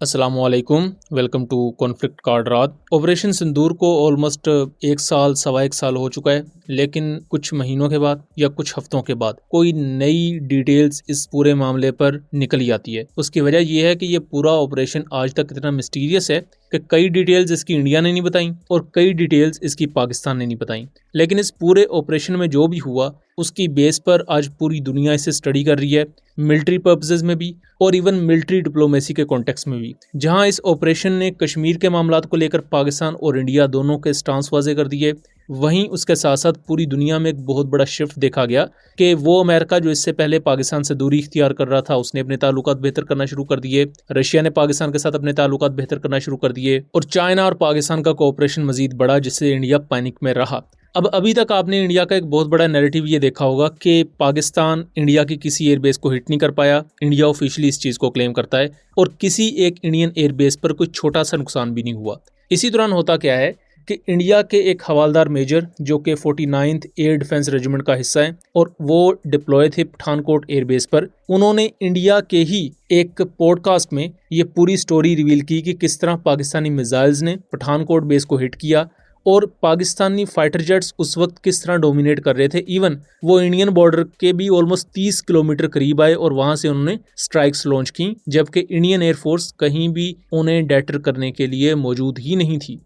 अस्सलाम वालेकुम। Welcome to conflict card रात। ऑपरेशन सिंदूर को ऑलमोस्ट एक साल सवा एक साल हो चुका है, लेकिन कुछ महीनों के बाद या कुछ हफ्तों के बाद कोई नई डिटेल्स इस पूरे मामले पर निकल आती है। उसकी वजह यह है कि ये पूरा ऑपरेशन आज तक इतना मिस्टीरियस है कि कई डिटेल्स इसकी इंडिया ने नहीं बताई और कई डिटेल्स इसकी पाकिस्तान ने नहीं बताई। लेकिन इस पूरे ऑपरेशन में जो भी हुआ उसकी बेस पर आज पूरी दुनिया इसे स्टडी कर रही है, मिलिट्री पर्पसेस में भी और इवन मिलिट्री डिप्लोमेसी के कॉन्टेक्स्ट में भी। जहां इस ऑपरेशन ने कश्मीर के मामलात को लेकर पाकिस्तान और इंडिया दोनों के स्टांस वाजे कर दिए, वहीं उसके साथ साथ पूरी दुनिया में एक बहुत बड़ा शिफ्ट देखा गया कि वो अमेरिका जो इससे पहले पाकिस्तान से दूरी इख्तियार कर रहा था उसने अपने ताल्लुकात बेहतर करना शुरू कर दिए, रशिया ने पाकिस्तान के साथ अपने ताल्लुकात बेहतर करना शुरू कर दिए और चाइना और पाकिस्तान का कोऑपरेशन मजीद बढ़ा, जिससे इंडिया पैनिक में रहा। अब अभी तक आपने इंडिया का एक बहुत बड़ा नैरेटिव ये देखा होगा कि पाकिस्तान इंडिया की किसी एयरबेस को हिट नहीं कर पाया। इंडिया ऑफिशियली इस चीज़ को क्लेम करता है और किसी एक इंडियन एयरबेस पर कोई छोटा सा नुकसान भी नहीं हुआ। इसी दौरान होता क्या है कि इंडिया के एक हवालदार मेजर जो कि 49th एयर डिफेंस रेजिमेंट का हिस्सा है और वो डिप्लॉय थे पठानकोट एयरबेस पर, उन्होंने इंडिया के ही एक पॉडकास्ट में ये पूरी स्टोरी रिवील की कि किस तरह पाकिस्तानी मिसाइल्स ने पठानकोट बेस को हिट किया और पाकिस्तानी फाइटर जेट्स उस वक्त किस तरह डोमिनेट कर रहे थे। इवन वो इंडियन बॉर्डर के भी ऑलमोस्ट 30 किलोमीटर करीब आए और वहां से उन्होंने स्ट्राइक्स लॉन्च की, जबकि इंडियन एयरफोर्स कहीं भी उन्हें डेटर करने के लिए मौजूद ही नहीं थी।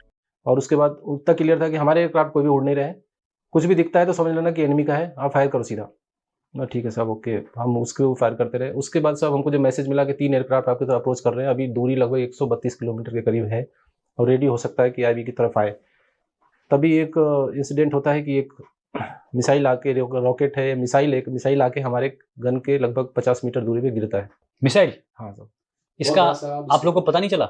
और उसके बाद उतना क्लियर था कि हमारे एयरक्राफ्ट कोई भी उड़ नहीं रहे हैं। कुछ भी दिखता है तो समझ लेना कि एनिमी का है, आप फायर करो सीधा। ना ठीक है साहब, ओके। हम उसके ऊपर फायर करते रहे। उसके बाद साहब हमको जो मैसेज मिला कि 3 एयरक्राफ्ट आपकी तरफ अप्रोच कर रहे हैं, अभी दूरी लगभग 132 किलोमीटर के करीब है और रेडी हो सकता है कि आईबी की तरफ आए। तभी एक इंसिडेंट होता है कि एक मिसाइल आके, रॉकेट है मिसाइल, एक मिसाइल आके हमारे गन के लगभग 50 मीटर दूरी पे गिरता है। मिसाइल? हाँ साहब। इसका आप लोग को पता नहीं चला?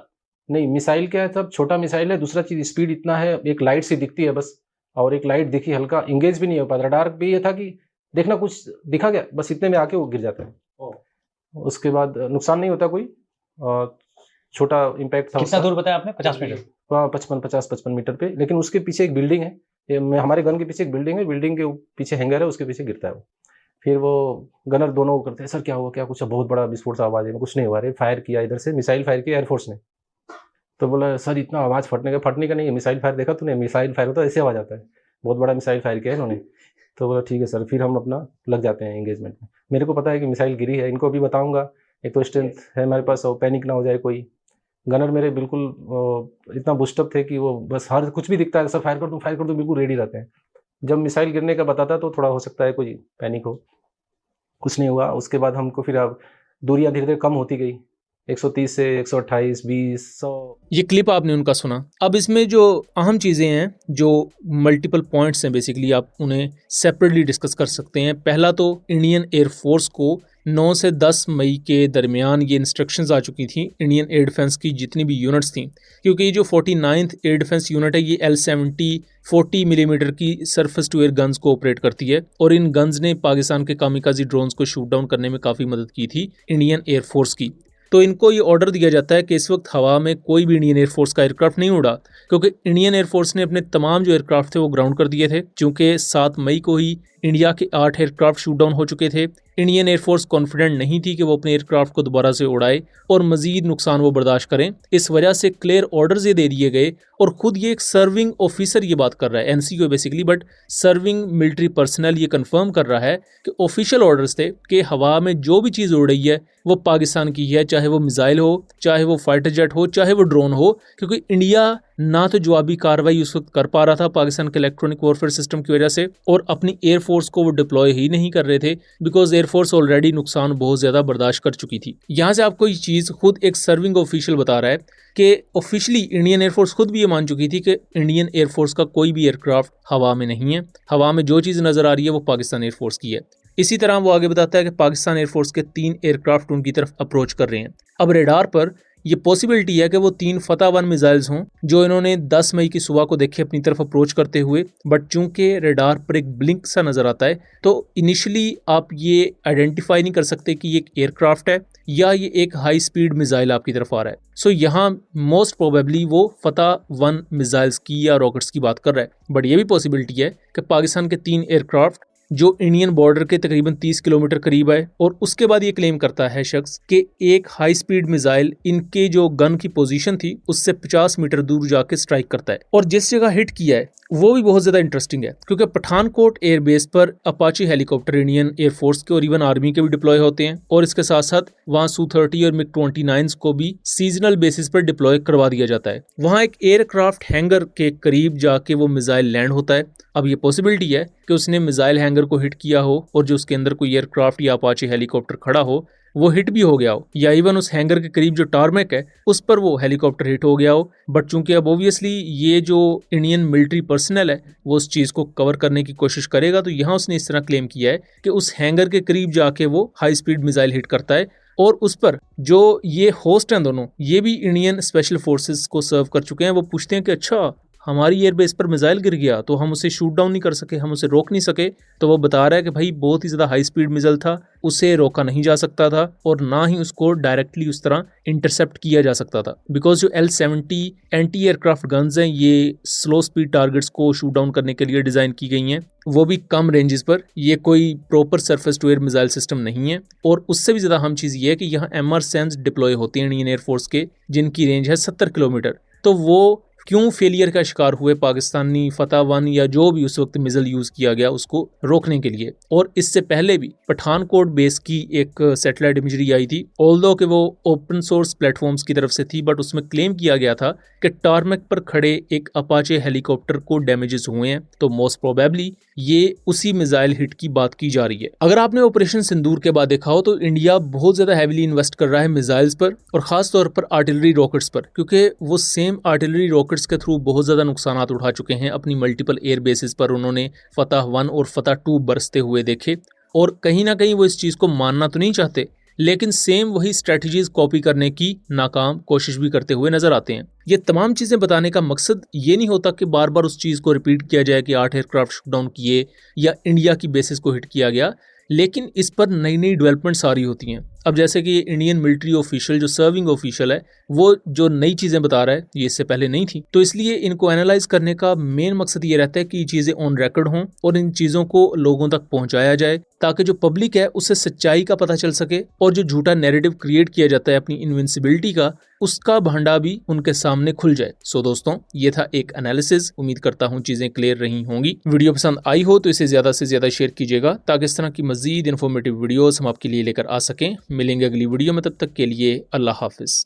नहीं, मिसाइल क्या है साहब, छोटा मिसाइल है। दूसरा चीज स्पीड इतना है, एक लाइट सी दिखती है बस, और एक लाइट दिखी, हल्का इंगेज भी नहीं हो पाता। रडार भी ये था कि देखना कुछ दिखा गया, बस इतने में आके वो गिर जाता है। उसके बाद नुकसान नहीं होता कोई, छोटा इम्पैक्ट था। कितना दूर बताया आपने? 50 मीटर? 55 मीटर पे। लेकिन उसके पीछे एक बिल्डिंग है, हमारे गन के पीछे एक बिल्डिंग है, बिल्डिंग के पीछे हैंगर है, उसके पीछे गिरता है वो। फिर वो गनर दोनों करते हैं, सर क्या हुआ, क्या कुछ बहुत बड़ा विस्फोट सा आवाज है। कुछ नहीं हुआ रे, फायर किया इधर से, मिसाइल फायर किया एयरफोर्स ने। तो बोला सर इतना आवाज फटने का नहीं है, मिसाइल फायर देखा तूने, मिसाइल फायर होता है ऐसे आवाज आता है, बहुत बड़ा मिसाइल फायर किया है इन्होंने। तो बोला ठीक है सर। फिर हम अपना लग जाते हैं एंगेजमेंट में। मेरे को पता है कि मिसाइल गिरी है, इनको भी बताऊंगा, एक तो स्ट्रेंथ है मेरे पास और पैनिक ना हो जाए कोई। गनर मेरे बिल्कुल इतना बुस्टअप थे कि वो बस हर कुछ भी दिखता है सर फायर कर दो, बिल्कुल रेडी रहते हैं। जब मिसाइल गिरने का बताता तो थोड़ा हो सकता है कोई पैनिक हो। कुछ नहीं हुआ। उसके बाद हमको फिर अब दूरियां धीरे धीरे कम होती गई, 130 से 128, 20, 100। ये क्लिप आपने उनका सुना। अब इसमें जो अहम चीज़ें हैं, जो मल्टीपल पॉइंट्स हैं, बेसिकली आप उन्हें सेपरेटली डिस्कस कर सकते हैं। पहला तो इंडियन एयरफोर्स को 9 से 10 मई के दरमियान ये इंस्ट्रक्शंस आ चुकी थी इंडियन एयर डिफेंस की जितनी भी यूनिट्स थी, क्योंकि ये जो 49th एयर डिफेंस यूनिट है ये L-70 40 मिलीमीटर की सरफेस टू एयर गन्स को ऑपरेट करती है और इन गन्स ने पाकिस्तान के कामिकाजी ड्रोन्स को शूट डाउन करने में काफ़ी मदद की थी इंडियन एयरफोर्स की। तो इनको ये ऑर्डर दिया जाता है कि इस वक्त हवा में कोई भी इंडियन एयरफोर्स का एयरक्राफ्ट नहीं उड़ा, क्योंकि इंडियन एयरफोर्स ने अपने तमाम जो एयरक्राफ्ट थे वो ग्राउंड कर दिए थे। चूंकि 7 मई को ही इंडिया के 8 एयरक्राफ्ट शूट डाउन हो चुके थे, इंडियन एयरफोर्स कॉन्फिडेंट नहीं थी कि वो अपने एयरक्राफ्ट को दोबारा से उड़ाए और मजीद नुकसान वो बर्दाश्त करें। इस वजह से क्लियर ऑर्डर्स ये दे दिए गए और खुद ये एक सर्विंग ऑफिसर ये बात कर रहा है, NCO basically, but serving military personnel ये कंफर्म कर रहा है कि ऑफिशियल ऑर्डर्स थे कि हवा में जो भी चीज़ उड़ रही है वो पाकिस्तान की है, चाहे वो मिसाइल हो, चाहे वो फाइटर जेट हो, चाहे वो ड्रोन हो, क्योंकि इंडिया ना तो जवाबी कार्रवाई उस वक्त कर पा रहा था पाकिस्तान के इलेक्ट्रॉनिक वॉरफेयर सिस्टम की वजह से, और अपनी एयरफोर्स को वो डिप्लॉय ही नहीं कर रहे थे बिकॉज एयरफोर्स ऑलरेडी नुकसान बहुत ज़्यादा बर्दाश्त कर चुकी थी। यहाँ से आपको ये चीज़ खुद एक सर्विंग ऑफिशियल बता रहा है कि ऑफिशियली इंडियन एयरफोर्स खुद भी ये मान चुकी थी कि इंडियन एयरफोर्स का कोई भी एयरक्राफ्ट हवा में नहीं है, हवा में जो चीज़ नज़र आ रही है वो पाकिस्तान एयरफोर्स की है। इसी तरह वो आगे बताता है कि पाकिस्तान एयरफोर्स के 3 एयरक्राफ्ट उनकी तरफ अप्रोच कर रहे हैं। अब रेडार पर ये पॉसिबिलिटी है कि वो 3 फतह 1 मिसाइल्स हों जो इन्होंने 10 मई की सुबह को देखे अपनी तरफ अप्रोच करते हुए, बट चूंकि रेडार पर एक ब्लिंक सा नज़र आता है तो इनिशियली आप ये आइडेंटिफाई नहीं कर सकते कि ये एक एयरक्राफ्ट है या ये एक हाई स्पीड मिसाइल आपकी तरफ आ रहा है। सो यहाँ मोस्ट प्रोबेबली वो फतह 1 मिसाइल्स की या रॉकेट्स की बात कर रहा है, बट ये भी पॉसिबिलिटी है कि पाकिस्तान के 3 एयरक्राफ्ट जो इंडियन बॉर्डर के तकरीबन 30 किलोमीटर करीब है, और उसके बाद ये क्लेम करता है शख्स कि एक हाई स्पीड मिसाइल इनके जो गन की पोजीशन थी उससे 50 मीटर दूर जाके स्ट्राइक करता है। और जिस जगह हिट किया है वो भी बहुत ज्यादा इंटरेस्टिंग है, क्योंकि पठानकोट एयरबेस पर अपाची हेलीकॉप्टर इंडियन एयरफोर्स के और इवन आर्मी के भी डिप्लॉय होते हैं, और इसके साथ साथ वहां Su-30 और MiG-29 को भी सीजनल बेसिस पर डिप्लॉय करवा दिया जाता है। वहां एक एयरक्राफ्ट हैंगर के करीब जाके वो मिसाइल लैंड होता है। अब ये पॉसिबिलिटी है कि उसने मिसाइल हैंगर को हिट किया हो और जो उसके अंदर कोई एयरक्राफ्ट या अपाची हेलीकॉप्टर खड़ा हो वो हिट भी हो गया हो, या इवन उस हैंगर के करीब जो टारमेक है उस पर वो हेलीकॉप्टर हिट हो गया हो। बट चूंकि अब ओब्वियसली ये जो इंडियन मिलिट्री पर्सनल है वो उस चीज़ को कवर करने की कोशिश करेगा, तो यहाँ उसने इस तरह क्लेम किया है कि उस हैंगर के करीब जाके वो हाई स्पीड मिसाइल हिट करता है, और उस पर जो ये होस्ट हैं दोनों, ये भी इंडियन स्पेशल फोर्सेस को सर्व कर चुके हैं। वो पूछते हैं कि अच्छा हमारी एयरबेस पर मिसाइल गिर गया तो हम उसे शूट डाउन नहीं कर सके, हम उसे रोक नहीं सके। तो वो बता रहा है कि भाई बहुत ही ज़्यादा हाई स्पीड मिसाइल था, उसे रोका नहीं जा सकता था और ना ही उसको डायरेक्टली उस तरह इंटरसेप्ट किया जा सकता था, बिकॉज जो L-70 एंटी एयरक्राफ्ट गन्स हैं ये स्लो स्पीड टारगेट्स को शूट डाउन करने के लिए डिज़ाइन की गई हैं, वो भी कम रेंजेस पर। ये कोई proper surface to air missile system नहीं है। और उससे भी ज़्यादा अहम चीज़ ये है कि यहाँ MR-SAMs डिप्लॉय होते हैं इंडियन एयरफोर्स के, जिनकी रेंज है 70 किलोमीटर। तो वो क्यों फेलियर का शिकार हुए पाकिस्तानी फतह 1 या जो भी उस वक्त मिसाइल यूज़ किया गया उसको रोकने के लिए। और इससे पहले भी पठानकोट बेस की एक सैटेलाइट इमेजरी आई थी, ऑल्दो कि वो ओपन सोर्स प्लेटफॉर्म्स की तरफ से थी, बट उसमें क्लेम किया गया था कि टारमेक पर खड़े एक अपाचे हेलीकॉप्टर को डैमेजेस हुए हैं। तो मोस्ट प्रोबेबली ये उसी मिसाइल हिट की बात की जा रही है। अगर आपने ऑपरेशन सिंदूर के बाद देखा हो तो इंडिया बहुत ज़्यादा हैविली इन्वेस्ट कर रहा है मिसाइल्स पर, और ख़ास तौर पर आर्टिलरी रॉकेट्स पर, क्योंकि वो सेम आर्टिलरी रॉकेट्स के थ्रू बहुत ज़्यादा नुकसानात उठा चुके हैं। अपनी मल्टीपल एयर बेसिस पर उन्होंने फतह 1 और फतह 2 बरसते हुए देखे, और कहीं ना कहीं वो इस चीज़ को मानना तो नहीं चाहते, लेकिन सेम वही स्ट्रेटजीज कॉपी करने की नाकाम कोशिश भी करते हुए नजर आते हैं। ये तमाम चीज़ें बताने का मकसद ये नहीं होता कि बार बार उस चीज़ को रिपीट किया जाए कि 8 एयरक्राफ्ट शूट डाउन किए या इंडिया की बेसिस को हिट किया गया, लेकिन इस पर नई नई डेवलपमेंट्स आ रही होती हैं। अब जैसे कि ये इंडियन मिलिट्री ऑफिशियल जो सर्विंग ऑफिशियल है वो जो नई चीज़ें बता रहा है ये इससे पहले नहीं थी, तो इसलिए इनको एनालाइज करने का मेन मकसद ये रहता है कि ये चीज़ें ऑन रिकॉर्ड हों और इन चीज़ों को लोगों तक पहुंचाया जाए, ताकि जो पब्लिक है उससे सच्चाई का पता चल सके, और जो झूठा नैरेटिव क्रिएट किया जाता है अपनी इनविंसिबिलिटी का, उसका भंडा भी उनके सामने खुल जाए। सो दोस्तों, ये था एक एनालिसिस। उम्मीद करता हूँ चीज़ें क्लियर रही होंगी। वीडियो पसंद आई हो तो इसे ज़्यादा से ज़्यादा शेयर कीजिएगा, ताकि इस तरह की मज़ीद इन्फॉर्मेटिव वीडियोस हम आपके लिए लेकर आ सकें। मिलेंगे अगली वीडियो में, तब तक के लिए अल्लाह हाफिज़।